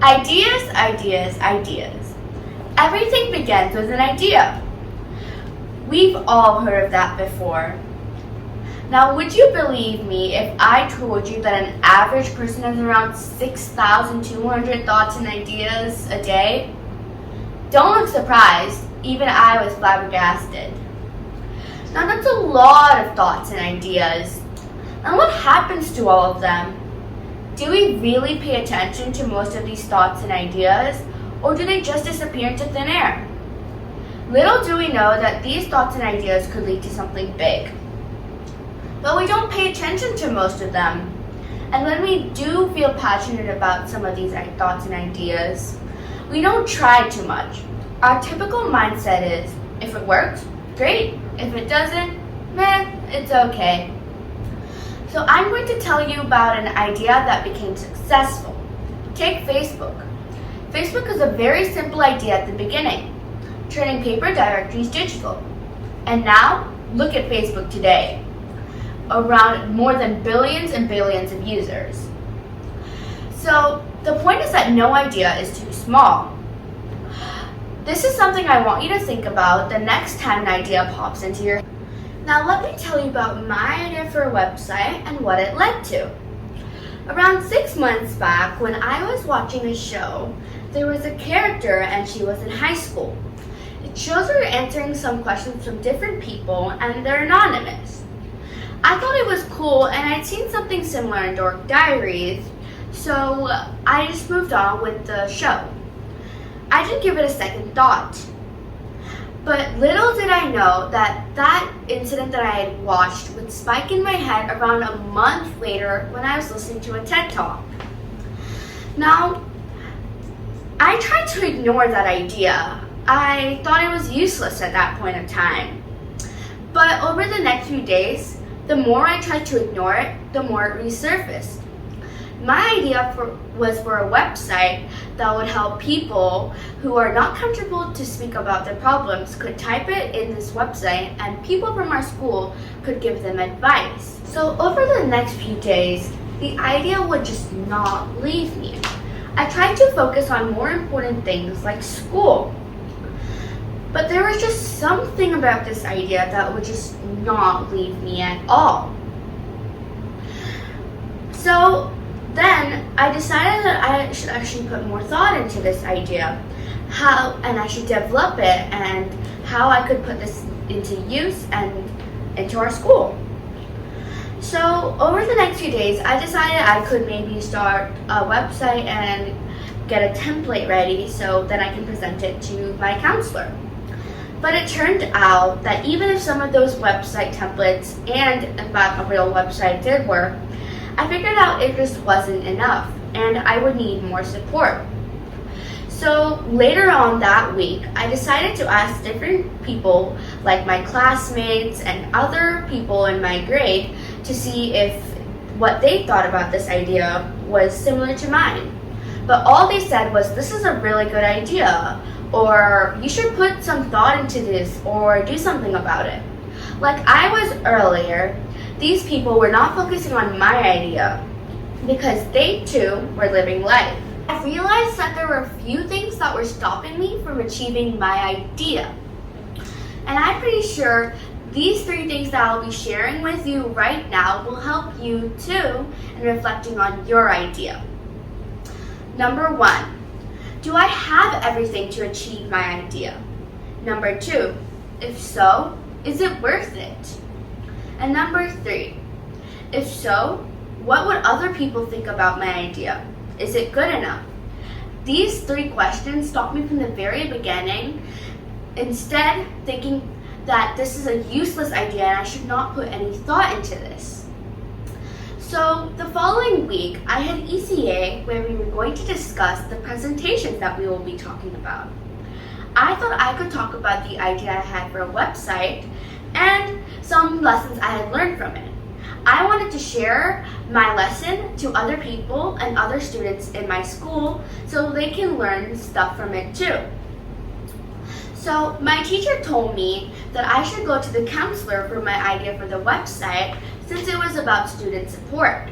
Ideas, ideas, ideas. Everything begins with an idea. We've all heard of that before. Now, would you believe me if I told you that an average person has around 6,200 thoughts and ideas a day? Don't look surprised, even I was flabbergasted. Now, that's a lot of thoughts and ideas. And what happens to all of them? Do we really pay attention to most of these thoughts and ideas, or do they just disappear into thin air? Little do we know that these thoughts and ideas could lead to something big. But we don't pay attention to most of them. And when we do feel passionate about some of these thoughts and ideas, we don't try too much. Our typical mindset is, if it works, great. If it doesn't, it's okay. So I'm going to tell you about an idea that became successful. Take Facebook. Facebook is a very simple idea at the beginning, turning paper directories digital. And now, look at Facebook today. Around more than billions and billions of users. So the point is that no idea is too small. This is something I want you to think about the next time an idea pops into your head. Now let me tell you about my idea for a website and what it led to. Around 6 months back, when I was watching a show, there was a character and she was in high school. It shows her answering some questions from different people and they're anonymous. I thought it was cool and I'd seen something similar in Dork Diaries, so I just moved on with the show. I didn't give it a second thought. But little did I know that incident that I had watched would spike in my head around a month later when I was listening to a TED Talk. Now, I tried to ignore that idea. I thought it was useless at that point in time. But over the next few days, the more I tried to ignore it, the more it resurfaced. My idea was for a website that would help people who are not comfortable to speak about their problems could type it in this website and people from our school could give them advice. So over the next few days, the idea would just not leave me. I tried to focus on more important things like school. But there was just something about this idea that would just not leave me at all. So then I decided that I should actually put more thought into this idea, and I should develop it and how I could put this into use and into our school. So over the next few days, I decided I could maybe start a website and get a template ready so that I can present it to my counselor. But it turned out that even if some of those website templates and in fact a real website did work, I figured out it just wasn't enough and I would need more support. So later on that week, I decided to ask different people like my classmates and other people in my grade to see if what they thought about this idea was similar to mine. But all they said was, this is a really good idea, or you should put some thought into this or do something about it. Like I was earlier, these people were not focusing on my idea because they too were living life. I realized that there were a few things that were stopping me from achieving my idea. And I'm pretty sure these 3 things that I'll be sharing with you right now will help you too in reflecting on your idea. Number 1, do I have everything to achieve my idea? Number 2, if so, is it worth it? And number 3, if so, what would other people think about my idea? Is it good enough? These 3 questions stopped me from the very beginning, instead thinking that this is a useless idea and I should not put any thought into this. So the following week, I had ECA where we were going to discuss the presentations that we will be talking about. I thought I could talk about the idea I had for a website and some lessons I had learned from it. I wanted to share my lesson to other people and other students in my school so they can learn stuff from it too. So my teacher told me that I should go to the counselor for my idea for the website since it was about student support.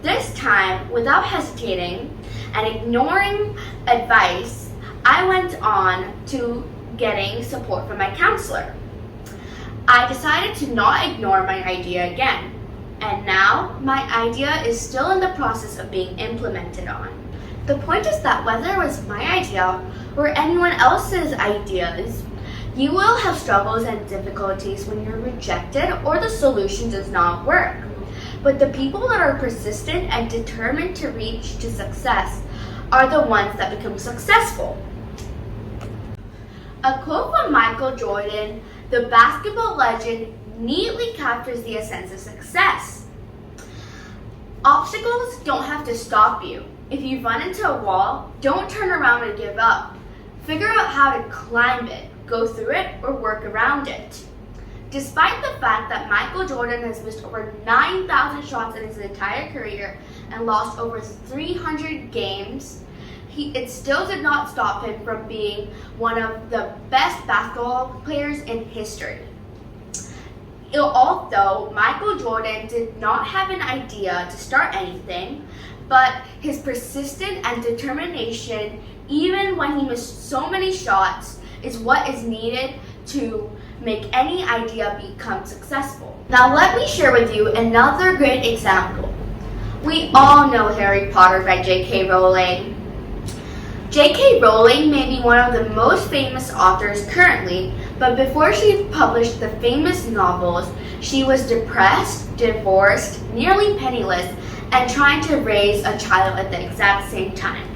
This time, without hesitating and ignoring advice, I went on to getting support from my counselor. I decided to not ignore my idea again, and now my idea is still in the process of being implemented on. The point is that whether it was my idea or anyone else's ideas, you will have struggles and difficulties when you're rejected or the solution does not work. But the people that are persistent and determined to reach to success are the ones that become successful. A quote from Michael Jordan, the basketball legend, neatly captures the essence of success. Obstacles don't have to stop you. If you run into a wall, don't turn around and give up. Figure out how to climb it, go through it, or work around it. Despite the fact that Michael Jordan has missed over 9,000 shots in his entire career and lost over 300 games, it still did not stop him from being one of the best basketball players in history. Although Michael Jordan did not have an idea to start anything, but his persistence and determination, even when he missed so many shots, is what is needed to make any idea become successful. Now let me share with you another great example. We all know Harry Potter by J.K. Rowling. J.K. Rowling may be one of the most famous authors currently, but before she published the famous novels, she was depressed, divorced, nearly penniless, and trying to raise a child at the exact same time.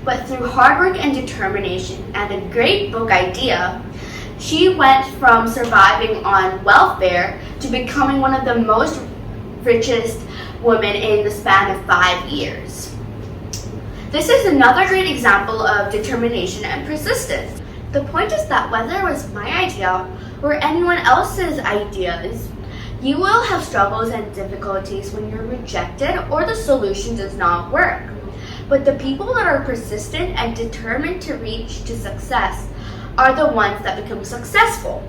But through hard work and determination and a great book idea, she went from surviving on welfare to becoming one of the most richest women in the span of 5 years. This is another great example of determination and persistence. The point is that whether it was my idea or anyone else's ideas, you will have struggles and difficulties when you're rejected or the solution does not work. But the people that are persistent and determined to reach to success are the ones that become successful.